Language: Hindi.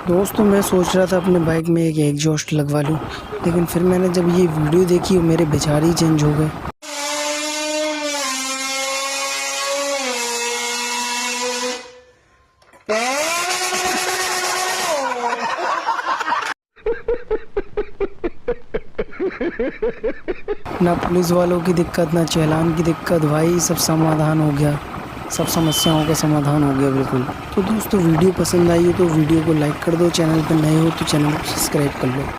दोस्तों मैं सोच रहा था अपने बाइक में एक एग्जॉस्ट लगवा लूं, लेकिन फिर मैंने जब ये वीडियो देखी मेरे विचार ही चेंज हो गए। ना पुलिस वालों की दिक्कत, ना चालान की दिक्कत, भाई सब समाधान हो गया, सब समस्याओं का समाधान हो गया बिल्कुल। तो दोस्तों वीडियो पसंद आई हो तो वीडियो को लाइक कर दो, चैनल पर नए हो तो चैनल को सब्सक्राइब कर लो।